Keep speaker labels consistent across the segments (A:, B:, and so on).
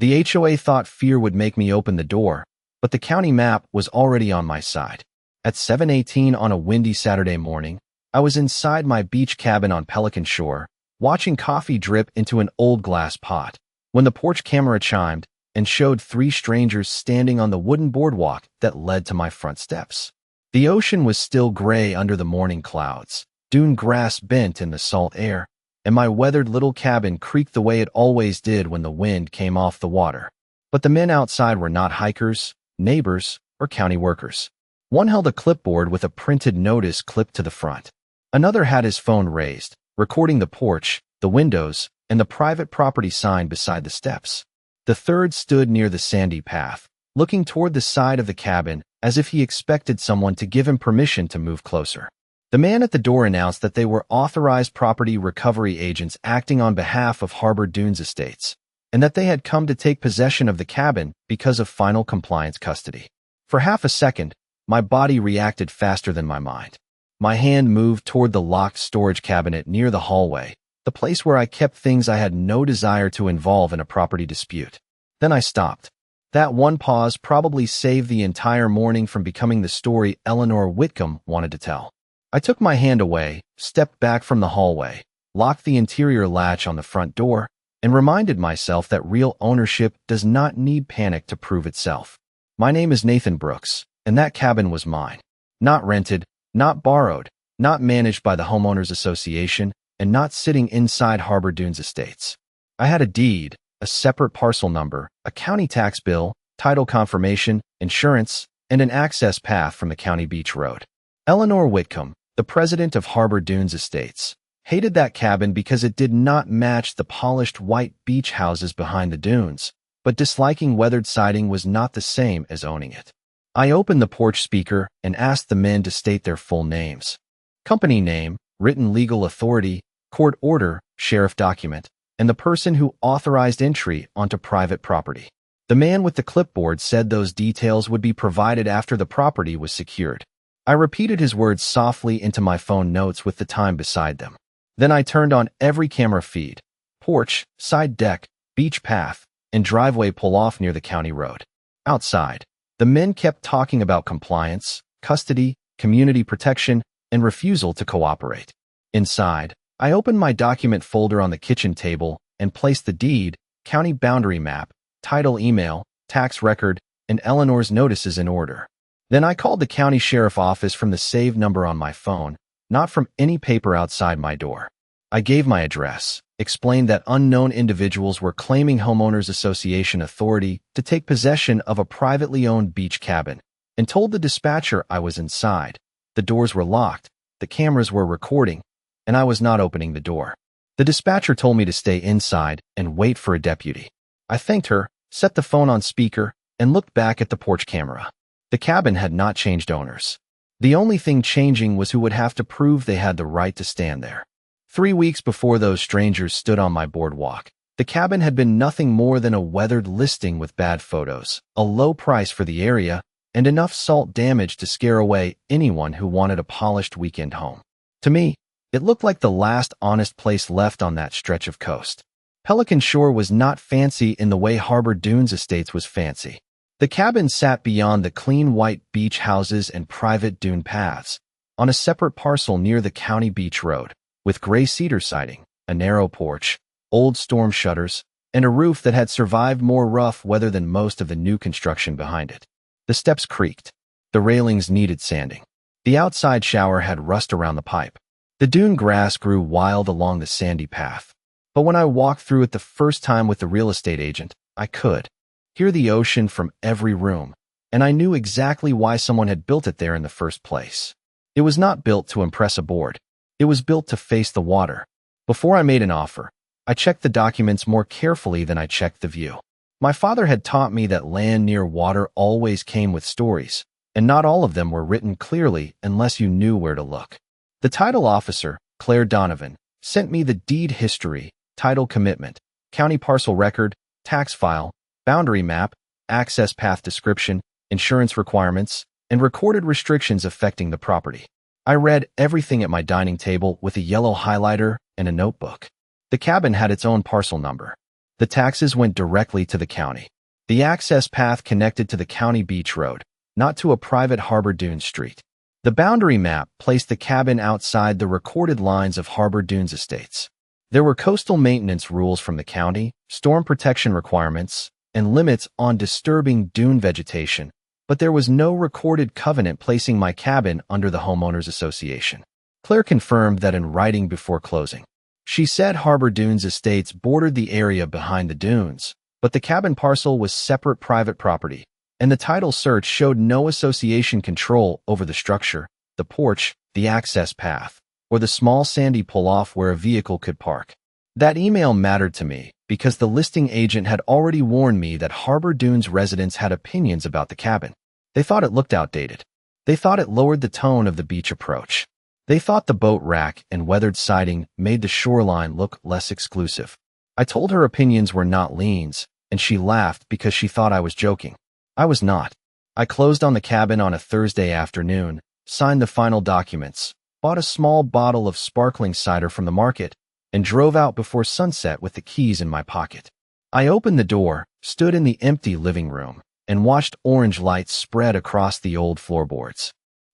A: The HOA thought fear would make me open the door, but the county map was already on my side. At 7:18 on a windy Saturday morning, I was inside my beach cabin on Pelican Shore, watching coffee drip into an old glass pot, when the porch camera chimed and showed 3 strangers standing on the wooden boardwalk that led to my front steps. The ocean was still gray under the morning clouds, dune grass bent in the salt air, and my weathered little cabin creaked the way it always did when the wind came off the water. But the men outside were not hikers, neighbors, or county workers. One held a clipboard with a printed notice clipped to the front. Another had his phone raised, recording the porch, the windows, and the private property sign beside the steps. The third stood near the sandy path, looking toward the side of the cabin as if he expected someone to give him permission to move closer. The man at the door announced that they were authorized property recovery agents acting on behalf of Harbor Dunes Estates, and that they had come to take possession of the cabin because of final compliance custody. For half a second, my body reacted faster than my mind. My hand moved toward the locked storage cabinet near the hallway, the place where I kept things I had no desire to involve in a property dispute. Then I stopped. That one pause probably saved the entire morning from becoming the story Eleanor Whitcomb wanted to tell. I took my hand away, stepped back from the hallway, locked the interior latch on the front door, and reminded myself that real ownership does not need panic to prove itself. My name is Nathan Brooks, and that cabin was mine. Not rented, not borrowed, not managed by the Homeowners Association, and not sitting inside Harbor Dunes Estates. I had a deed, a separate parcel number, a county tax bill, title confirmation, insurance, and an access path from the county beach road. Eleanor Whitcomb, the president of Harbor Dunes Estates, hated that cabin because it did not match the polished white beach houses behind the dunes, but disliking weathered siding was not the same as owning it. I opened the porch speaker and asked the men to state their full names. Company name, written legal authority, court order, sheriff document, and the person who authorized entry onto private property. The man with the clipboard said those details would be provided after the property was secured. I repeated his words softly into my phone notes with the time beside them. Then I turned on every camera feed: porch, side deck, beach path, and driveway pull-off near the county road. Outside, the men kept talking about compliance, custody, community protection, and refusal to cooperate. Inside, I opened my document folder on the kitchen table and placed the deed, county boundary map, title email, tax record, and Eleanor's notices in order. Then I called the county sheriff office from the saved number on my phone, not from any paper outside my door. I gave my address, explained that unknown individuals were claiming Homeowners Association authority to take possession of a privately owned beach cabin, and told the dispatcher I was inside. The doors were locked, the cameras were recording, and I was not opening the door. The dispatcher told me to stay inside and wait for a deputy. I thanked her, set the phone on speaker, and looked back at the porch camera. The cabin had not changed owners. The only thing changing was who would have to prove they had the right to stand there. 3 weeks before those strangers stood on my boardwalk, the cabin had been nothing more than a weathered listing with bad photos, a low price for the area, and enough salt damage to scare away anyone who wanted a polished weekend home. To me, it looked like the last honest place left on that stretch of coast. Pelican Shore was not fancy in the way Harbor Dunes Estates was fancy. The cabin sat beyond the clean white beach houses and private dune paths, on a separate parcel near the county beach road, with gray cedar siding, a narrow porch, old storm shutters, and a roof that had survived more rough weather than most of the new construction behind it. The steps creaked. The railings needed sanding. The outside shower had rust around the pipe. The dune grass grew wild along the sandy path. But when I walked through it the first time with the real estate agent, I could hear the ocean from every room, and I knew exactly why someone had built it there in the first place. It was not built to impress a board. It was built to face the water. Before I made an offer, I checked the documents more carefully than I checked the view. My father had taught me that land near water always came with stories, and not all of them were written clearly unless you knew where to look. The title officer, Claire Donovan, sent me the deed history, title commitment, county parcel record, tax file, boundary map, access path description, insurance requirements, and recorded restrictions affecting the property. I read everything at my dining table with a yellow highlighter and a notebook. The cabin had its own parcel number. The taxes went directly to the county. The access path connected to the county beach road, not to a private Harbor Dunes street. The boundary map placed the cabin outside the recorded lines of Harbor Dunes estates. There were coastal maintenance rules from the county, storm protection requirements, and limits on disturbing dune vegetation, but there was no recorded covenant placing my cabin under the homeowners association. Claire confirmed that in writing before closing. She said Harbor Dunes estates bordered the area behind the dunes, but the cabin parcel was separate private property, and the title search showed no association control over the structure, the porch, the access path, or the small sandy pull-off where a vehicle could park. That email mattered to me because the listing agent had already warned me that Harbor Dunes residents had opinions about the cabin. They thought it looked outdated. They thought it lowered the tone of the beach approach. They thought the boat rack and weathered siding made the shoreline look less exclusive. I told her opinions were not liens, and she laughed because she thought I was joking. I was not. I closed on the cabin on a Thursday afternoon, signed the final documents, bought a small bottle of sparkling cider from the market, and drove out before sunset with the keys in my pocket. I opened the door, stood in the empty living room, and watched orange lights spread across the old floorboards.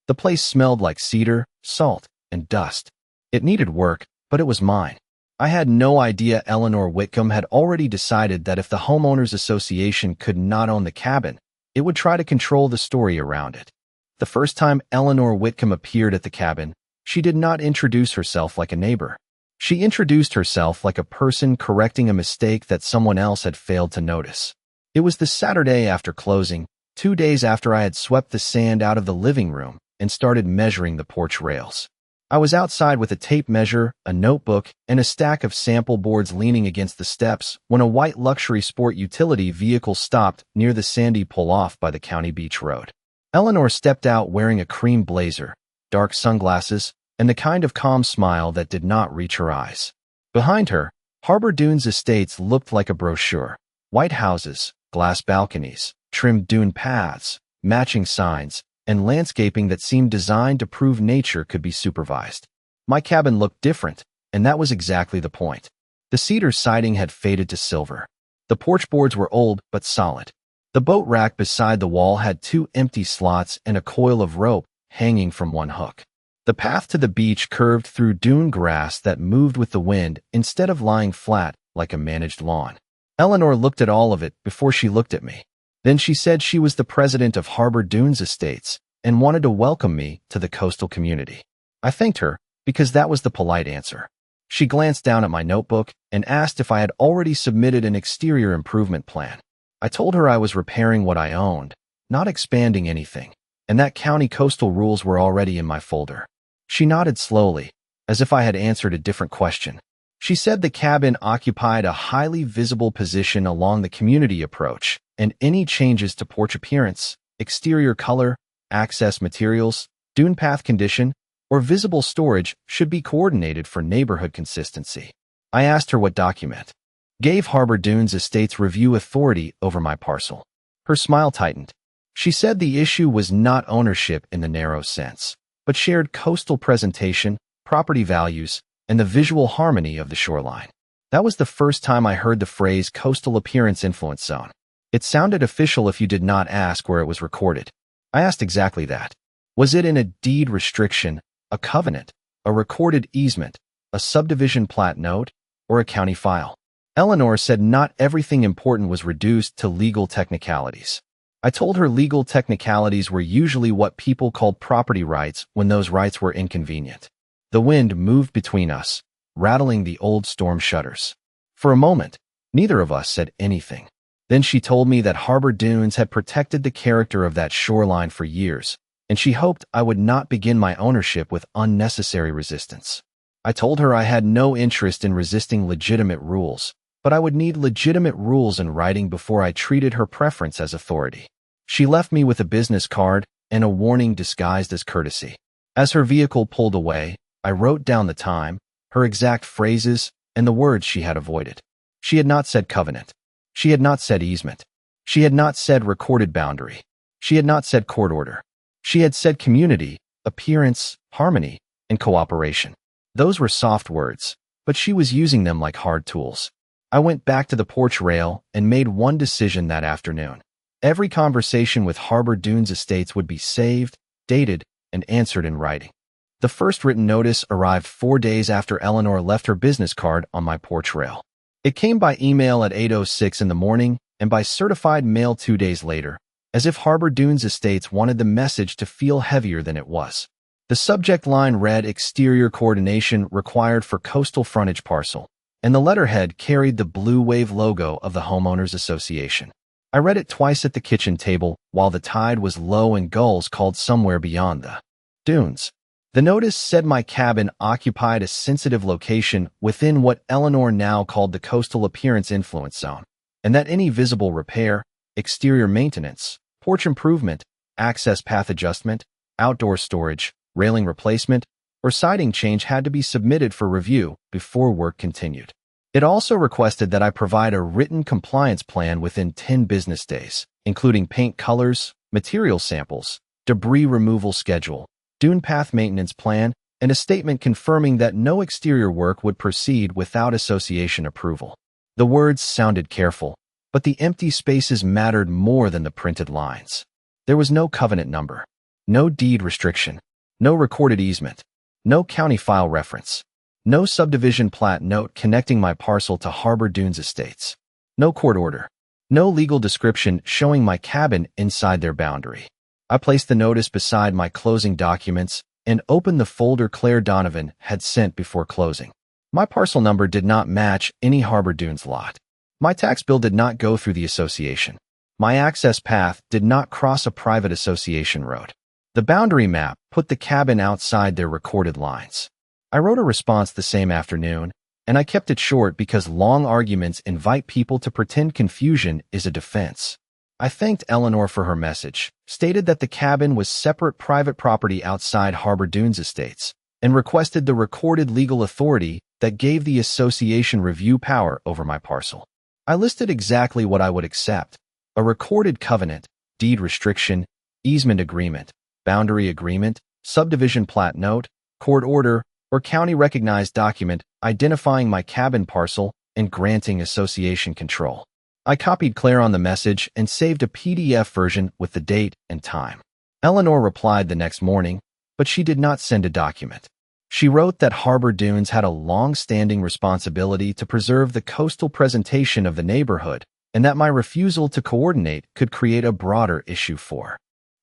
A: The place smelled like cedar, salt, and dust. It needed work, but it was mine. I had no idea Eleanor Whitcomb had already decided that if the homeowners association could not own the cabin, it would try to control the story around it. The first time Eleanor Whitcomb appeared at the cabin, she did not introduce herself like a neighbor. She introduced herself like a person correcting a mistake that someone else had failed to notice. It was the Saturday after closing, 2 days after I had swept the sand out of the living room and started measuring the porch rails. I was outside with a tape measure, a notebook, and a stack of sample boards leaning against the steps when a white luxury sport utility vehicle stopped near the sandy pull-off by the county beach road. Eleanor stepped out wearing a cream blazer, dark sunglasses, and the kind of calm smile that did not reach her eyes. Behind her, Harbor Dunes estates looked like a brochure. White houses, glass balconies, trimmed dune paths, matching signs, and landscaping that seemed designed to prove nature could be supervised. My cabin looked different, and that was exactly the point. The cedar siding had faded to silver. The porch boards were old but solid. The boat rack beside the wall had 2 empty slots and a coil of rope hanging from one hook. The path to the beach curved through dune grass that moved with the wind instead of lying flat like a managed lawn. Eleanor looked at all of it before she looked at me. Then she said she was the president of Harbor Dunes Estates and wanted to welcome me to the coastal community. I thanked her because that was the polite answer. She glanced down at my notebook and asked if I had already submitted an exterior improvement plan. I told her I was repairing what I owned, not expanding anything, and that county coastal rules were already in my folder. She nodded slowly, as if I had answered a different question. She said the cabin occupied a highly visible position along the community approach, and any changes to porch appearance, exterior color, access materials, dune path condition, or visible storage should be coordinated for neighborhood consistency. I asked her what document gave Harbor Dunes Estates review authority over my parcel. Her smile tightened. She said the issue was not ownership in the narrow sense, but shared coastal presentation, property values, and the visual harmony of the shoreline. That was the first time I heard the phrase coastal appearance influence zone. It sounded official if you did not ask where it was recorded. I asked exactly that. Was it in a deed restriction, a covenant, a recorded easement, a subdivision plat note, or a county file? Eleanor said not everything important was reduced to legal technicalities. I told her legal technicalities were usually what people called property rights when those rights were inconvenient. The wind moved between us, rattling the old storm shutters. For a moment, neither of us said anything. Then she told me that Harbor Dunes had protected the character of that shoreline for years, and she hoped I would not begin my ownership with unnecessary resistance. I told her I had no interest in resisting legitimate rules, but I would need legitimate rules in writing before I treated her preference as authority. She left me with a business card and a warning disguised as courtesy. As her vehicle pulled away, I wrote down the time, her exact phrases, and the words she had avoided. She had not said covenant. She had not said easement. She had not said recorded boundary. She had not said court order. She had said community, appearance, harmony, and cooperation. Those were soft words, but she was using them like hard tools. I went back to the porch rail and made one decision that afternoon. Every conversation with Harbor Dunes Estates would be saved, dated, and answered in writing. The first written notice arrived 4 days after Eleanor left her business card on my porch rail. It came by email at 8:06 in the morning and by certified mail 2 days later, as if Harbor Dunes Estates wanted the message to feel heavier than it was. The subject line read exterior coordination required for coastal frontage parcel, and the letterhead carried the blue wave logo of the Homeowners Association. I read it twice at the kitchen table while the tide was low and gulls called somewhere beyond the dunes. The notice said my cabin occupied a sensitive location within what Eleanor now called the Coastal Appearance Influence Zone, and that any visible repair, exterior maintenance, porch improvement, access path adjustment, outdoor storage, railing replacement, or siding change had to be submitted for review before work continued. It also requested that I provide a written compliance plan within 10 business days, including paint colors, material samples, debris removal schedule, dune path maintenance plan, and a statement confirming that no exterior work would proceed without association approval. The words sounded careful, but the empty spaces mattered more than the printed lines. There was no covenant number, no deed restriction, no recorded easement, no county file reference, no subdivision plat note connecting my parcel to Harbor Dunes Estates, no court order, no legal description showing my cabin inside their boundary. I placed the notice beside my closing documents and opened the folder Claire Donovan had sent before closing. My parcel number did not match any Harbor Dunes lot. My tax bill did not go through the association. My access path did not cross a private association road. The boundary map put the cabin outside their recorded lines. I wrote a response the same afternoon, and I kept it short because long arguments invite people to pretend confusion is a defense. I thanked Eleanor for her message, stated that the cabin was separate private property outside Harbor Dunes Estates, and requested the recorded legal authority that gave the association review power over my parcel. I listed exactly what I would accept: a recorded covenant, deed restriction, easement agreement, boundary agreement, subdivision plat note, court order, or county-recognized document identifying my cabin parcel and granting association control. I copied Claire on the message and saved a PDF version with the date and time. Eleanor replied the next morning, but she did not send a document. She wrote that Harbor Dunes had a long-standing responsibility to preserve the coastal presentation of the neighborhood and that my refusal to coordinate could create a broader issue for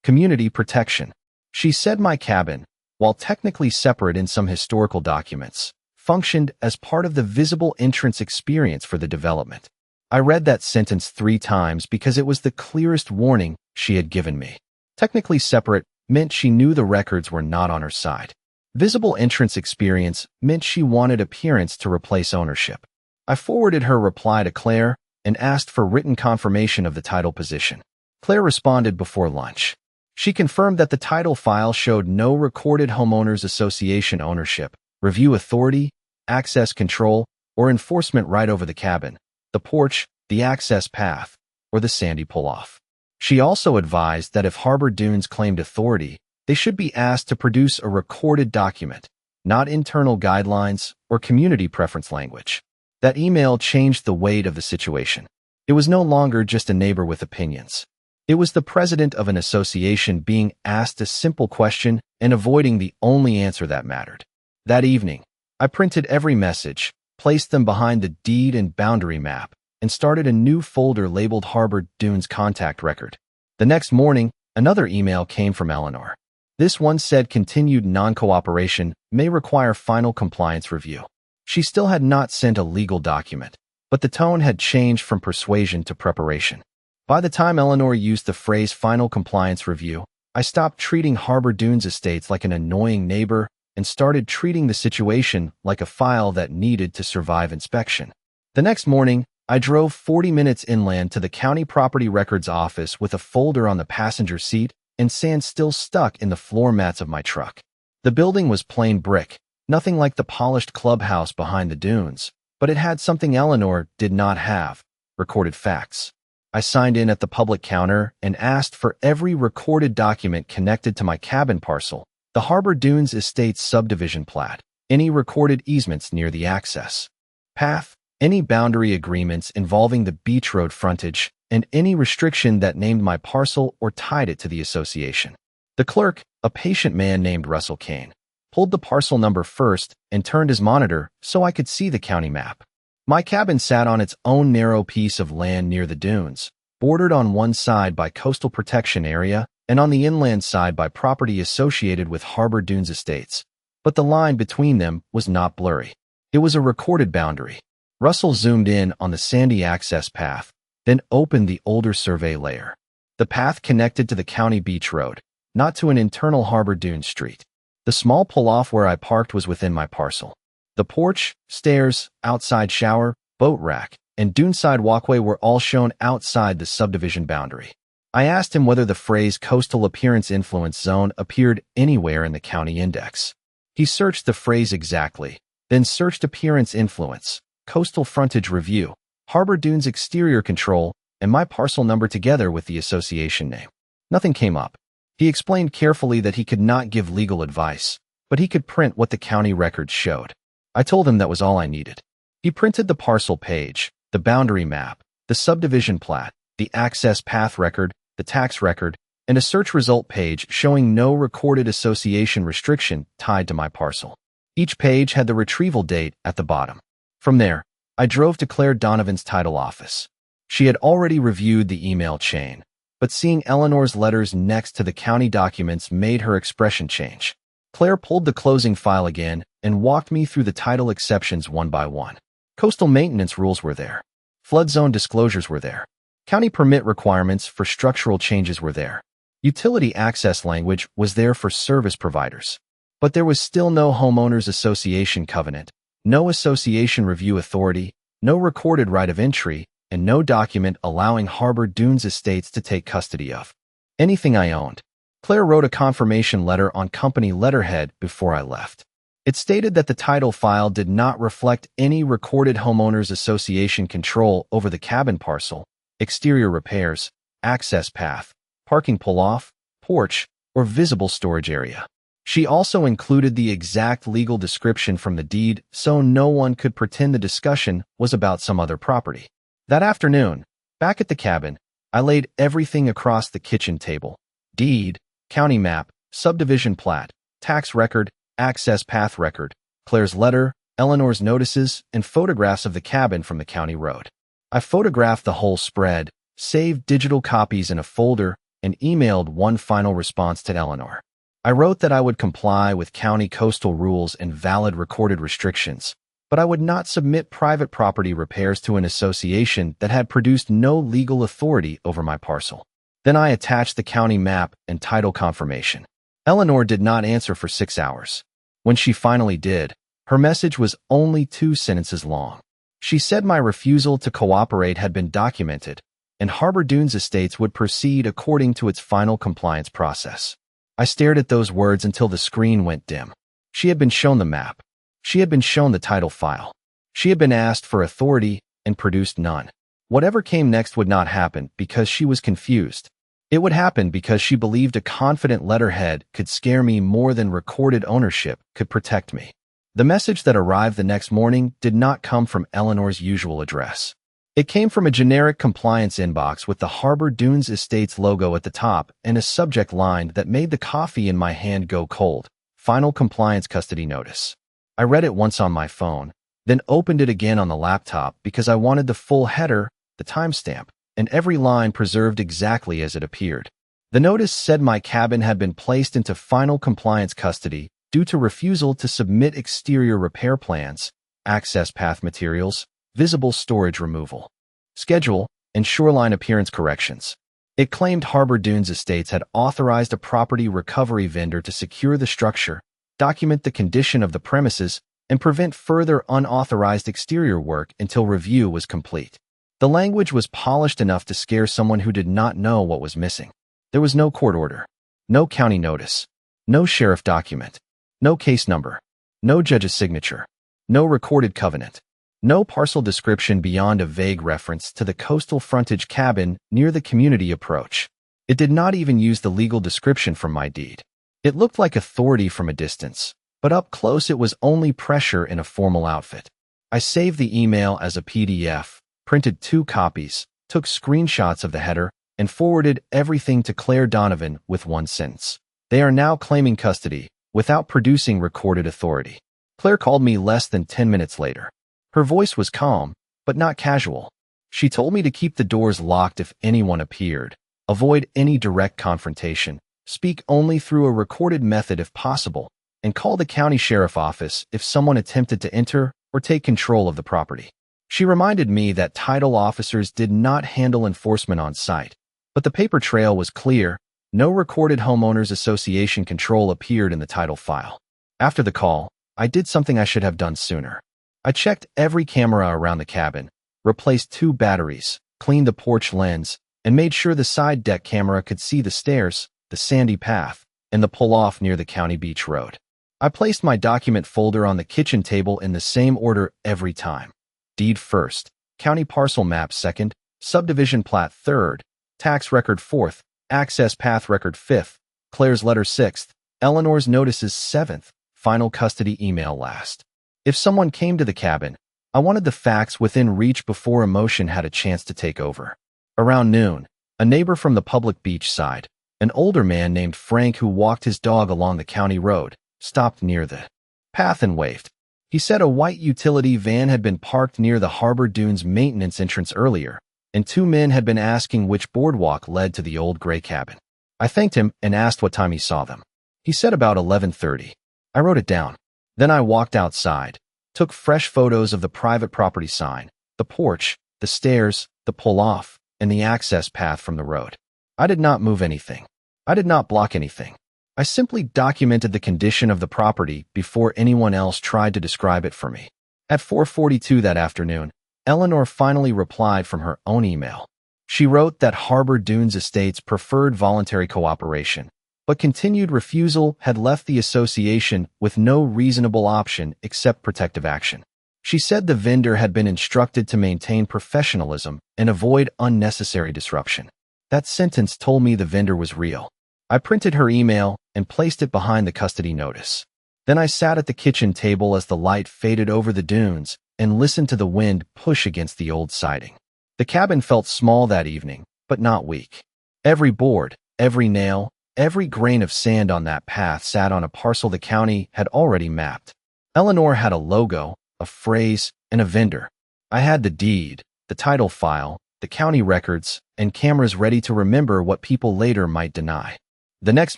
A: community protection. She said my cabin, while technically separate in some historical documents, functioned as part of the visible entrance experience for the development. I read that sentence 3 times because it was the clearest warning she had given me. Technically separate meant she knew the records were not on her side. Visible entrance experience meant she wanted appearance to replace ownership. I forwarded her reply to Claire and asked for written confirmation of the title position. Claire responded before lunch. She confirmed that the title file showed no recorded homeowners association ownership, review authority, access control, or enforcement right over the cabin, the porch, the access path, or the sandy pull-off. She also advised that if Harbor Dunes claimed authority, they should be asked to produce a recorded document, not internal guidelines or community preference language. That email changed the weight of the situation. It was no longer just a neighbor with opinions. It was the president of an association being asked a simple question and avoiding the only answer that mattered. That evening, I printed every message, placed them behind the deed and boundary map, and started a new folder labeled Harbor Dunes Contact Record. The next morning, another email came from Eleanor. This one said continued non-cooperation may require final compliance review. She still had not sent a legal document, but the tone had changed from persuasion to preparation. By the time Eleanor used the phrase final compliance review, I stopped treating Harbor Dunes Estates like an annoying neighbor and started treating the situation like a file that needed to survive inspection. The next morning, I drove 40 minutes inland to the county property records office with a folder on the passenger seat and sand still stuck in the floor mats of my truck. The building was plain brick, nothing like the polished clubhouse behind the dunes, but it had something Eleanor did not have: recorded facts. I signed in at the public counter and asked for every recorded document connected to my cabin parcel, the Harbor Dunes Estates subdivision plat, any recorded easements near the access path, any boundary agreements involving the beach road frontage, and any restriction that named my parcel or tied it to the association. The clerk, a patient man named Russell Kane, pulled the parcel number first and turned his monitor so I could see the county map. My cabin sat on its own narrow piece of land near the dunes, bordered on one side by coastal protection area and on the inland side by property associated with Harbor Dunes Estates. But the line between them was not blurry. It was a recorded boundary. Russell zoomed in on the sandy access path, then opened the older survey layer. The path connected to the county beach road, not to an internal Harbor Dunes street. The small pull-off where I parked was within my parcel. The porch, stairs, outside shower, boat rack, and duneside walkway were all shown outside the subdivision boundary. I asked him whether the phrase coastal appearance influence zone appeared anywhere in the county index. He searched the phrase exactly, then searched appearance influence, coastal frontage review, Harbor Dunes exterior control, and my parcel number together with the association name. Nothing came up. He explained carefully that he could not give legal advice, but he could print what the county records showed. I told him that was all I needed. He printed the parcel page, the boundary map, the subdivision plat, the access path record, the tax record, and a search result page showing no recorded association restriction tied to my parcel. Each page had the retrieval date at the bottom. From there, I drove to Claire Donovan's title office. She had already reviewed the email chain, but seeing Eleanor's letters next to the county documents made her expression change. Claire pulled the closing file again and walked me through the title exceptions one by one. Coastal maintenance rules were there. Flood zone disclosures were there. County permit requirements for structural changes were there. Utility access language was there for service providers. But there was still no homeowners association covenant, no association review authority, no recorded right of entry, and no document allowing Harbor Dunes Estates to take custody of anything I owned. Claire wrote a confirmation letter on company letterhead before I left. It stated that the title file did not reflect any recorded homeowners association control over the cabin parcel, exterior repairs, access path, parking pull-off, porch, or visible storage area. She also included the exact legal description from the deed so no one could pretend the discussion was about some other property. That afternoon, back at the cabin, I laid everything across the kitchen table: deed, county map, subdivision plat, tax record, access path record, Claire's letter, Eleanor's notices, and photographs of the cabin from the county road. I photographed the whole spread, saved digital copies in a folder, and emailed one final response to Eleanor. I wrote that I would comply with county coastal rules and valid recorded restrictions, but I would not submit private property repairs to an association that had produced no legal authority over my parcel. Then I attached the county map and title confirmation. Eleanor did not answer for 6 hours. When she finally did, her message was only 2 sentences long. She said my refusal to cooperate had been documented, and Harbor Dunes Estates would proceed according to its final compliance process. I stared at those words until the screen went dim. She had been shown the map. She had been shown the title file. She had been asked for authority and produced none. Whatever came next would not happen because she was confused. It would happen because she believed a confident letterhead could scare me more than recorded ownership could protect me. The message that arrived the next morning did not come from Eleanor's usual address. It came from a generic compliance inbox with the Harbor Dunes Estates logo at the top and a subject line that made the coffee in my hand go cold: Final Compliance Custody Notice. I read it once on my phone, then opened it again on the laptop because I wanted the full header, the timestamp, and every line preserved exactly as it appeared. The notice said my cabin had been placed into final compliance custody due to refusal to submit exterior repair plans, access path materials, visible storage removal, schedule, and shoreline appearance corrections. It claimed Harbor Dunes Estates had authorized a property recovery vendor to secure the structure, document the condition of the premises, and prevent further unauthorized exterior work until review was complete. The language was polished enough to scare someone who did not know what was missing. There was no court order, no county notice, no sheriff document, no case number, no judge's signature, no recorded covenant, no parcel description beyond a vague reference to the coastal frontage cabin near the community approach. It did not even use the legal description from my deed. It looked like authority from a distance, but up close it was only pressure in a formal outfit. I saved the email as a PDF, printed 2 copies, took screenshots of the header, and forwarded everything to Claire Donovan with 1 sentence. They are now claiming custody without producing recorded authority. Claire called me less than 10 minutes later. Her voice was calm, but not casual. She told me to keep the doors locked if anyone appeared, avoid any direct confrontation, speak only through a recorded method if possible, and call the county sheriff office if someone attempted to enter or take control of the property. She reminded me that title officers did not handle enforcement on site, but the paper trail was clear. No recorded homeowners association control appeared in the title file. After the call, I did something I should have done sooner. I checked every camera around the cabin, replaced 2 batteries, cleaned the porch lens, and made sure the side deck camera could see the stairs, the sandy path, and the pull-off near the county beach road. I placed my document folder on the kitchen table in the same order every time. Deed first, county parcel map second, subdivision plat third, tax record fourth, access path record fifth, Claire's letter sixth, Eleanor's notices seventh, final custody email last. If someone came to the cabin, I wanted the facts within reach before emotion had a chance to take over. Around noon, a neighbor from the public beach side, an older man named Frank who walked his dog along the county road, stopped near the path and waved. He said a white utility van had been parked near the Harbor Dunes maintenance entrance earlier, and 2 men had been asking which boardwalk led to the old gray cabin. I thanked him and asked what time he saw them. He said about 11:30. I wrote it down. Then I walked outside, took fresh photos of the private property sign, the porch, the stairs, the pull-off, and the access path from the road. I did not move anything. I did not block anything. I simply documented the condition of the property before anyone else tried to describe it for me. At 4:42 that afternoon, Eleanor finally replied from her own email. She wrote that Harbor Dunes Estates preferred voluntary cooperation, but continued refusal had left the association with no reasonable option except protective action. She said the vendor had been instructed to maintain professionalism and avoid unnecessary disruption. That sentence told me the vendor was real. I printed her email and placed it behind the custody notice. Then I sat at the kitchen table as the light faded over the dunes and listened to the wind push against the old siding. The cabin felt small that evening, but not weak. Every board, every nail, every grain of sand on that path sat on a parcel the county had already mapped. Eleanor had a logo, a phrase, and a vendor. I had the deed, the title file, the county records, and cameras ready to remember what people later might deny. The next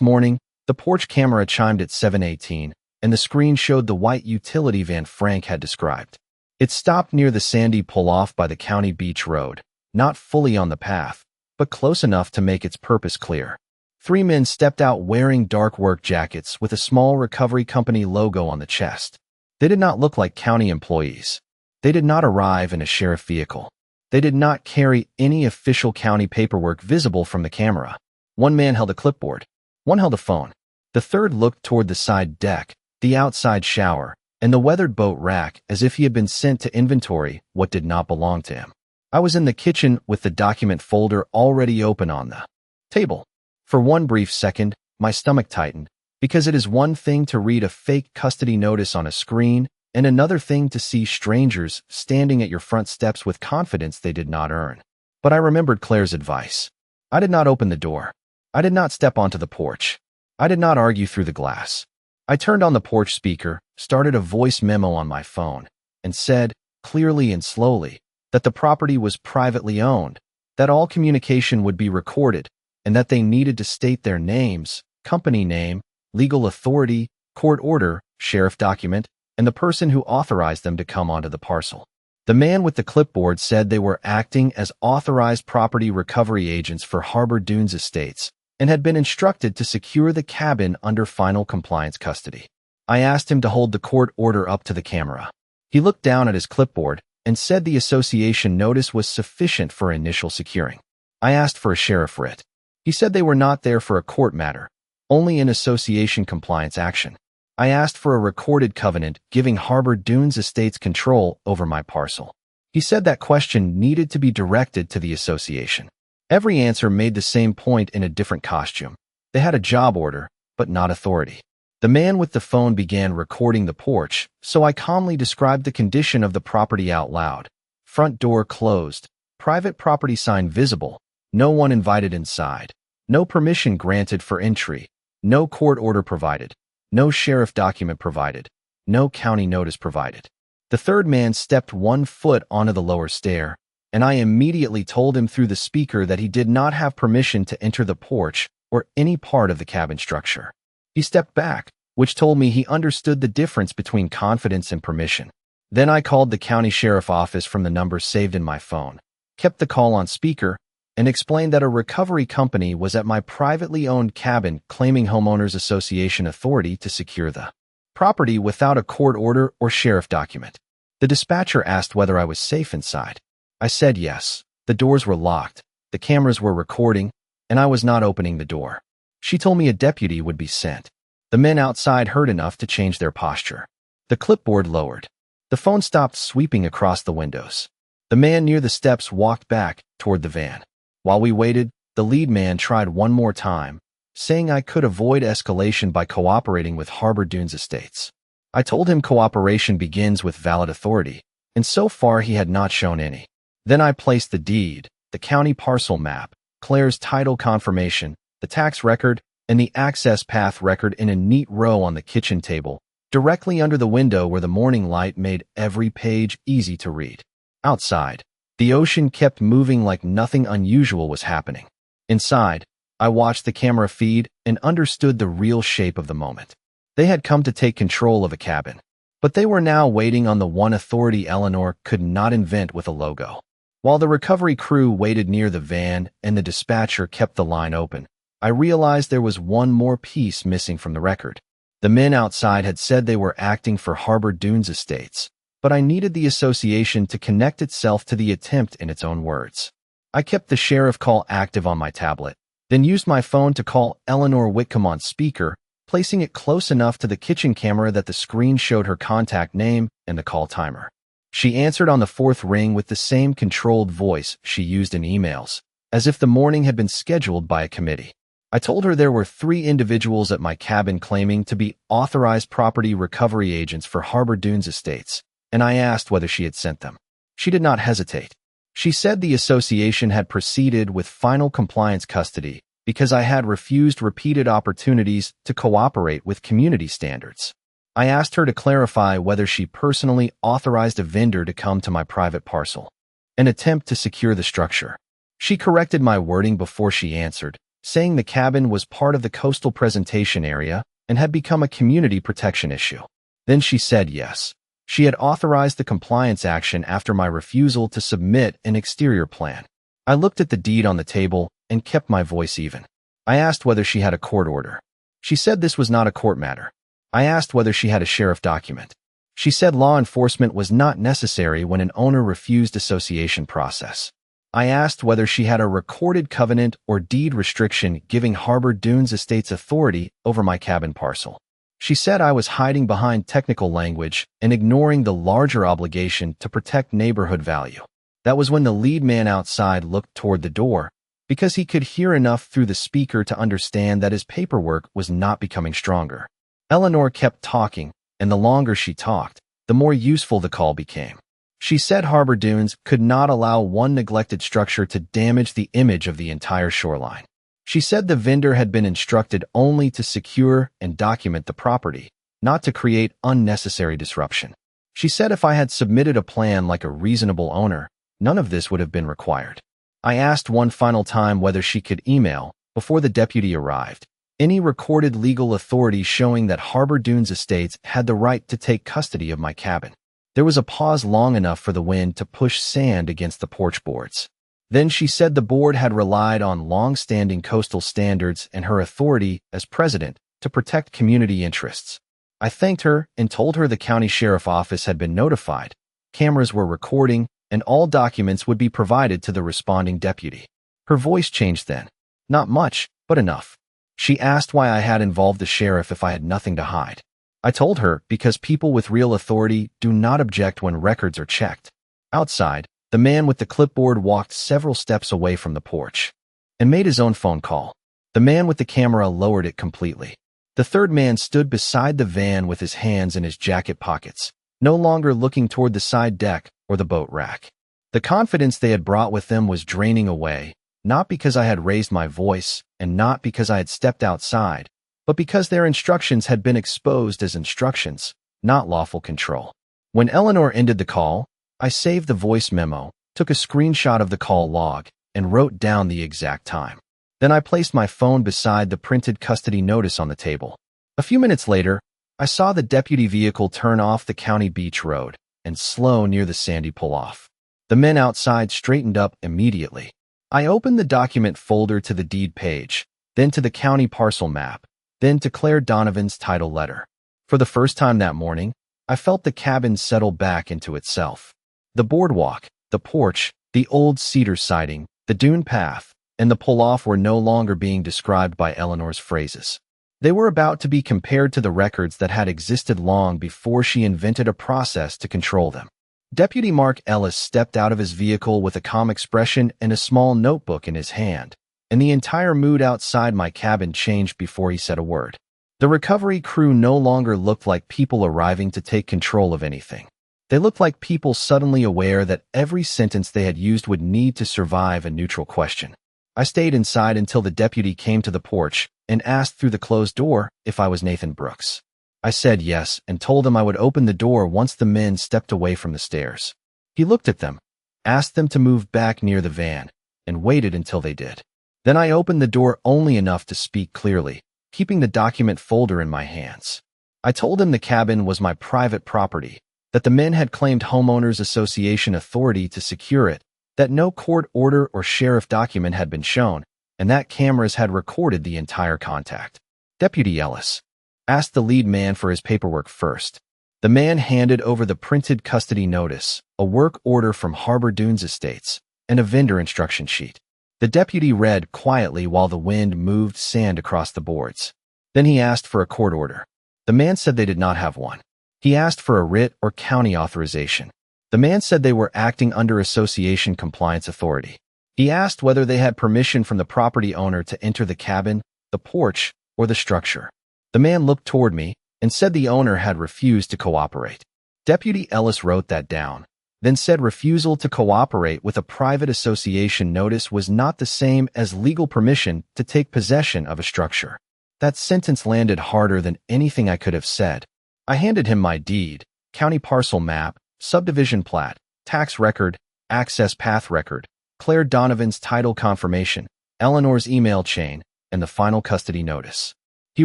A: morning, the porch camera chimed at 7:18, and the screen showed the white utility van Frank had described. It stopped near the sandy pull-off by the county beach road, not fully on the path, but close enough to make its purpose clear. 3 men stepped out wearing dark work jackets with a small recovery company logo on the chest. They did not look like county employees. They did not arrive in a sheriff vehicle. They did not carry any official county paperwork visible from the camera. 1 man held a clipboard. 1 held a phone. The third looked toward the side deck, the outside shower, and the weathered boat rack as if he had been sent to inventory what did not belong to him. I was in the kitchen with the document folder already open on the table. For one brief second, my stomach tightened, because it is one thing to read a fake custody notice on a screen and another thing to see strangers standing at your front steps with confidence they did not earn. But I remembered Claire's advice. I did not open the door. I did not step onto the porch. I did not argue through the glass. I turned on the porch speaker, started a voice memo on my phone, and said, clearly and slowly, that the property was privately owned, that all communication would be recorded, and that they needed to state their names, company name, legal authority, court order, sheriff document, and the person who authorized them to come onto the parcel. The man with the clipboard said they were acting as authorized property recovery agents for Harbor Dunes Estates and had been instructed to secure the cabin under final compliance custody. I asked him to hold the court order up to the camera. He looked down at his clipboard and said the association notice was sufficient for initial securing. I asked for a sheriff writ. He said they were not there for a court matter, only an association compliance action. I asked for a recorded covenant giving Harbor Dunes Estates control over my parcel. He said that question needed to be directed to the association. Every answer made the same point in a different costume. They had a job order, but not authority. The man with the phone began recording the porch, so I calmly described the condition of the property out loud. Front door closed, private property sign visible, no one invited inside, no permission granted for entry, no court order provided, no sheriff document provided, no county notice provided. The third man stepped 1 foot onto the lower stair, and I immediately told him through the speaker that he did not have permission to enter the porch or any part of the cabin structure. He stepped back, which told me he understood the difference between confidence and permission. Then I called the county sheriff office from the number saved in my phone, kept the call on speaker, and explained that a recovery company was at my privately owned cabin claiming homeowners association authority to secure the property without a court order or sheriff document. The dispatcher asked whether I was safe inside. I said yes. The doors were locked, the cameras were recording, and I was not opening the door. She told me a deputy would be sent. The men outside heard enough to change their posture. The clipboard lowered. The phone stopped sweeping across the windows. The man near the steps walked back toward the van. While we waited, the lead man tried one more time, saying I could avoid escalation by cooperating with Harbor Dunes Estates. I told him cooperation begins with valid authority, and so far he had not shown any. Then I placed the deed, the county parcel map, Claire's title confirmation, the tax record, and the access path record in a neat row on the kitchen table, directly under the window where the morning light made every page easy to read. Outside, the ocean kept moving like nothing unusual was happening. Inside, I watched the camera feed and understood the real shape of the moment. They had come to take control of a cabin, but they were now waiting on the one authority Eleanor could not invent with a logo. While the recovery crew waited near the van and the dispatcher kept the line open, I realized there was one more piece missing from the record. The men outside had said they were acting for Harbor Dunes Estates, but I needed the association to connect itself to the attempt in its own words. I kept the sheriff call active on my tablet, then used my phone to call Eleanor Whitcomb on speaker, placing it close enough to the kitchen camera that the screen showed her contact name and the call timer. She answered on the 4th ring with the same controlled voice she used in emails, as if the morning had been scheduled by a committee. I told her there were 3 individuals at my cabin claiming to be authorized property recovery agents for Harbor Dunes Estates, and I asked whether she had sent them. She did not hesitate. She said the association had proceeded with final compliance custody because I had refused repeated opportunities to cooperate with community standards. I asked her to clarify whether she personally authorized a vendor to come to my private parcel, an attempt to secure the structure. She corrected my wording before she answered, saying the cabin was part of the coastal presentation area and had become a community protection issue. Then she said yes. She had authorized the compliance action after my refusal to submit an exterior plan. I looked at the deed on the table and kept my voice even. I asked whether she had a court order. She said this was not a court matter. I asked whether she had a sheriff document. She said law enforcement was not necessary when an owner refused association process. I asked whether she had a recorded covenant or deed restriction giving Harbor Dunes Estates authority over my cabin parcel. She said I was hiding behind technical language and ignoring the larger obligation to protect neighborhood value. That was when the lead man outside looked toward the door, because he could hear enough through the speaker to understand that his paperwork was not becoming stronger. Eleanor kept talking, and the longer she talked, the more useful the call became. She said Harbor Dunes could not allow one neglected structure to damage the image of the entire shoreline. She said the vendor had been instructed only to secure and document the property, not to create unnecessary disruption. She said if I had submitted a plan like a reasonable owner, none of this would have been required. I asked one final time whether she could email, before the deputy arrived, any recorded legal authority showing that Harbor Dunes Estates had the right to take custody of my cabin. There was a pause long enough for the wind to push sand against the porch boards. Then she said the board had relied on long-standing coastal standards and her authority as president to protect community interests. I thanked her and told her the county sheriff office had been notified, cameras were recording, and all documents would be provided to the responding deputy. Her voice changed then. Not much, but enough. She asked why I had involved the sheriff if I had nothing to hide. I told her because people with real authority do not object when records are checked. Outside, the man with the clipboard walked several steps away from the porch and made his own phone call. The man with the camera lowered it completely. The third man stood beside the van with his hands in his jacket pockets, no longer looking toward the side deck or the boat rack. The confidence they had brought with them was draining away, not because I had raised my voice and not because I had stepped outside, but because their instructions had been exposed as instructions, not lawful control. When Eleanor ended the call, I saved the voice memo, took a screenshot of the call log, and wrote down the exact time. Then I placed my phone beside the printed custody notice on the table. A few minutes later, I saw the deputy vehicle turn off the county beach road and slow near the sandy pull-off. The men outside straightened up immediately. I opened the document folder to the deed page, then to the county parcel map, then to Claire Donovan's title letter. For the first time that morning, I felt the cabin settle back into itself. The boardwalk, the porch, the old cedar siding, the dune path, and the pull-off were no longer being described by Eleanor's phrases. They were about to be compared to the records that had existed long before she invented a process to control them. Deputy Mark Ellis stepped out of his vehicle with a calm expression and a small notebook in his hand, and the entire mood outside my cabin changed before he said a word. The recovery crew no longer looked like people arriving to take control of anything. They looked like people suddenly aware that every sentence they had used would need to survive a neutral question. I stayed inside until the deputy came to the porch and asked through the closed door if I was Nathan Brooks. I said yes and told him I would open the door once the men stepped away from the stairs. He looked at them, asked them to move back near the van, and waited until they did. Then I opened the door only enough to speak clearly, keeping the document folder in my hands. I told him the cabin was my private property, that the men had claimed homeowners association authority to secure it, that no court order or sheriff document had been shown, and that cameras had recorded the entire contact. Deputy Ellis asked the lead man for his paperwork first. The man handed over the printed custody notice, a work order from Harbor Dunes Estates, and a vendor instruction sheet. The deputy read quietly while the wind moved sand across the boards. Then he asked for a court order. The man said they did not have one. He asked for a writ or county authorization. The man said they were acting under association compliance authority. He asked whether they had permission from the property owner to enter the cabin, the porch, or the structure. The man looked toward me and said the owner had refused to cooperate. Deputy Ellis wrote that down, then said refusal to cooperate with a private association notice was not the same as legal permission to take possession of a structure. That sentence landed harder than anything I could have said. I handed him my deed, county parcel map, subdivision plat, tax record, access path record, Claire Donovan's title confirmation, Eleanor's email chain, and the final custody notice. He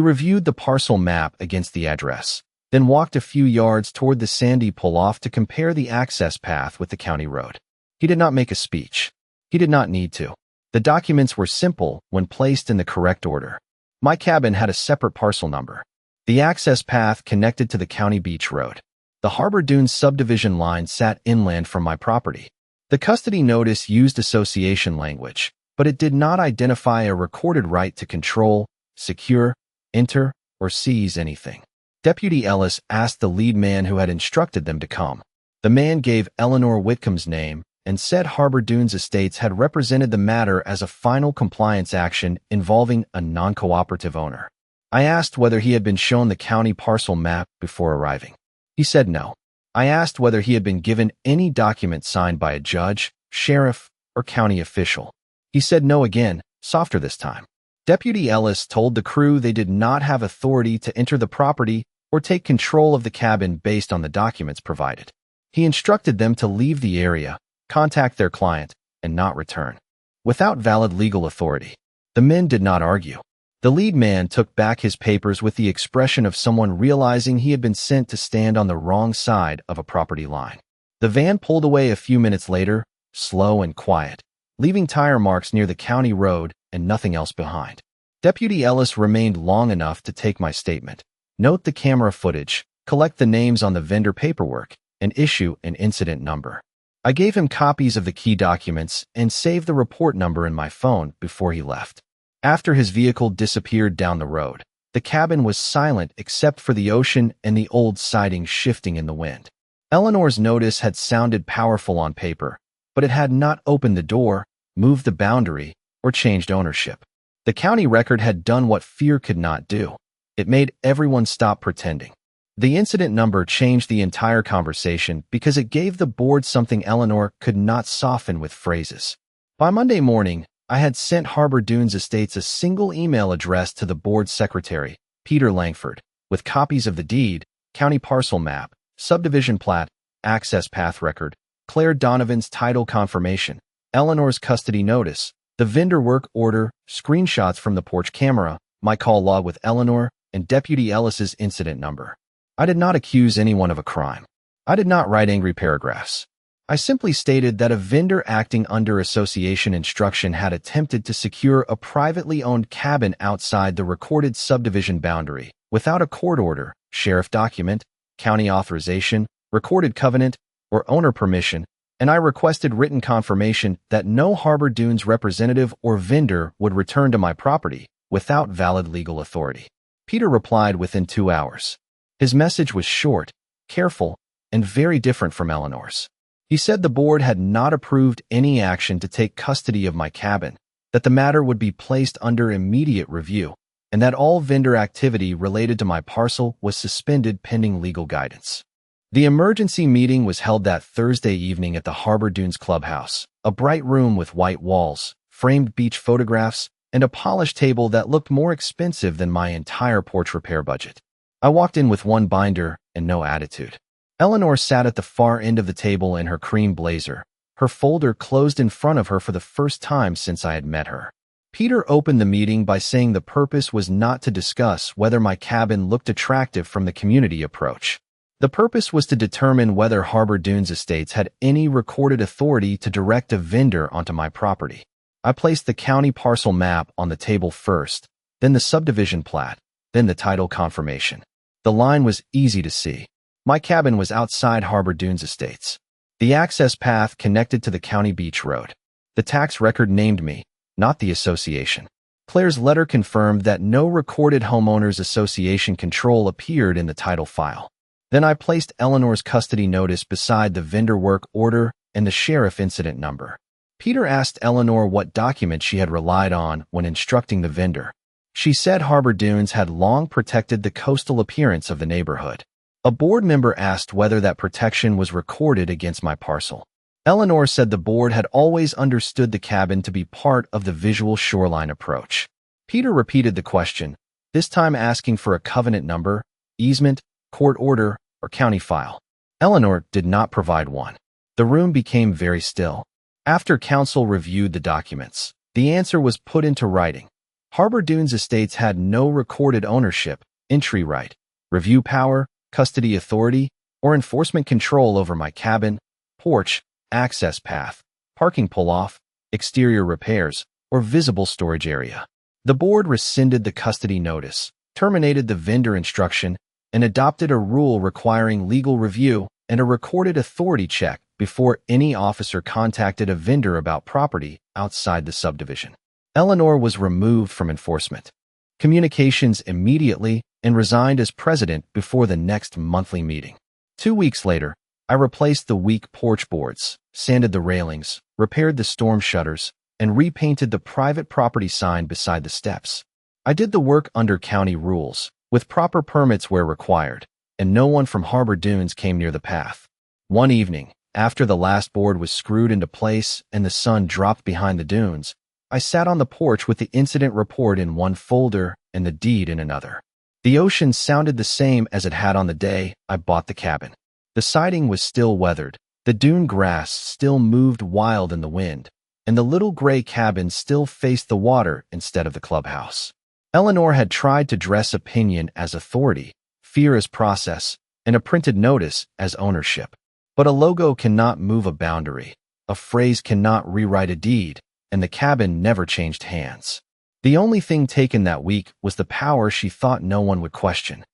A: reviewed the parcel map against the address, then walked a few yards toward the sandy pull-off to compare the access path with the county road. He did not make a speech. He did not need to. The documents were simple when placed in the correct order. My cabin had a separate parcel number. The access path connected to the county beach road. The Harbor Dunes subdivision line sat inland from my property. The custody notice used association language, but it did not identify a recorded right to control, secure, enter, or seize anything. Deputy Ellis asked the lead man who had instructed them to come. The man gave Eleanor Whitcomb's name and said Harbor Dunes Estates had represented the matter as a final compliance action involving a non-cooperative owner. I asked whether he had been shown the county parcel map before arriving. He said no. I asked whether he had been given any document signed by a judge, sheriff, or county official. He said no again, softer this time. Deputy Ellis told the crew they did not have authority to enter the property or take control of the cabin based on the documents provided. He instructed them to leave the area, contact their client, and not return. Without valid legal authority, the men did not argue. The lead man took back his papers with the expression of someone realizing he had been sent to stand on the wrong side of a property line. The van pulled away a few minutes later, slow and quiet, leaving tire marks near the county road and nothing else behind. Deputy Ellis remained long enough to take my statement, note the camera footage, collect the names on the vendor paperwork, and issue an incident number. I gave him copies of the key documents and saved the report number in my phone before he left. After his vehicle disappeared down the road, the cabin was silent except for the ocean and the old siding shifting in the wind. Eleanor's notice had sounded powerful on paper, but it had not opened the door, moved the boundary, or changed ownership. The county record had done what fear could not do. It made everyone stop pretending. The incident number changed the entire conversation because it gave the board something Eleanor could not soften with phrases. By Monday morning, I had sent Harbor Dunes Estates a single email addressed to the board secretary, Peter Langford, with copies of the deed, county parcel map, subdivision plat, access path record, Claire Donovan's title confirmation, Eleanor's custody notice, the vendor work order, screenshots from the porch camera, my call log with Eleanor, and Deputy Ellis's incident number. I did not accuse anyone of a crime. I did not write angry paragraphs. I simply stated that a vendor acting under association instruction had attempted to secure a privately owned cabin outside the recorded subdivision boundary without a court order, sheriff document, county authorization, recorded covenant, or owner permission, and I requested written confirmation that no Harbor Dunes representative or vendor would return to my property without valid legal authority. Peter replied within 2 hours. His message was short, careful, and very different from Eleanor's. He said the board had not approved any action to take custody of my cabin, that the matter would be placed under immediate review, and that all vendor activity related to my parcel was suspended pending legal guidance. The emergency meeting was held that Thursday evening at the Harbor Dunes Clubhouse, a bright room with white walls, framed beach photographs, and a polished table that looked more expensive than my entire porch repair budget. I walked in with one binder and no attitude. Eleanor sat at the far end of the table in her cream blazer, her folder closed in front of her for the first time since I had met her. Peter opened the meeting by saying the purpose was not to discuss whether my cabin looked attractive from the community approach. The purpose was to determine whether Harbor Dunes Estates had any recorded authority to direct a vendor onto my property. I placed the county parcel map on the table first, then the subdivision plat, then the title confirmation. The line was easy to see. My cabin was outside Harbor Dunes Estates. The access path connected to the county beach road. The tax record named me, not the association. Claire's letter confirmed that no recorded homeowners association control appeared in the title file. Then I placed Eleanor's custody notice beside the vendor work order and the sheriff incident number. Peter asked Eleanor what document she had relied on when instructing the vendor. She said Harbor Dunes had long protected the coastal appearance of the neighborhood. A board member asked whether that protection was recorded against my parcel. Eleanor said the board had always understood the cabin to be part of the visual shoreline approach. Peter repeated the question, this time asking for a covenant number, easement, court order, or county file. Eleanor did not provide one. The room became very still. After counsel reviewed the documents, the answer was put into writing. Harbor Dunes Estates had no recorded ownership, entry right, review power, custody authority, or enforcement control over my cabin, porch, access path, parking pull-off, exterior repairs, or visible storage area. The board rescinded the custody notice, terminated the vendor instruction, and adopted a rule requiring legal review and a recorded authority check before any officer contacted a vendor about property outside the subdivision. Eleanor was removed from enforcement communications immediately and resigned as president before the next monthly meeting. 2 weeks later, I replaced the weak porch boards, sanded the railings, repaired the storm shutters, and repainted the private property sign beside the steps. I did the work under county rules, with proper permits where required, and no one from Harbor Dunes came near the path. One evening, after the last board was screwed into place and the sun dropped behind the dunes, I sat on the porch with the incident report in one folder and the deed in another. The ocean sounded the same as it had on the day I bought the cabin. The siding was still weathered, the dune grass still moved wild in the wind, and the little gray cabin still faced the water instead of the clubhouse. Eleanor had tried to dress opinion as authority, fear as process, and a printed notice as ownership. But a logo cannot move a boundary, a phrase cannot rewrite a deed, and the cabin never changed hands. The only thing taken that week was the power she thought no one would question.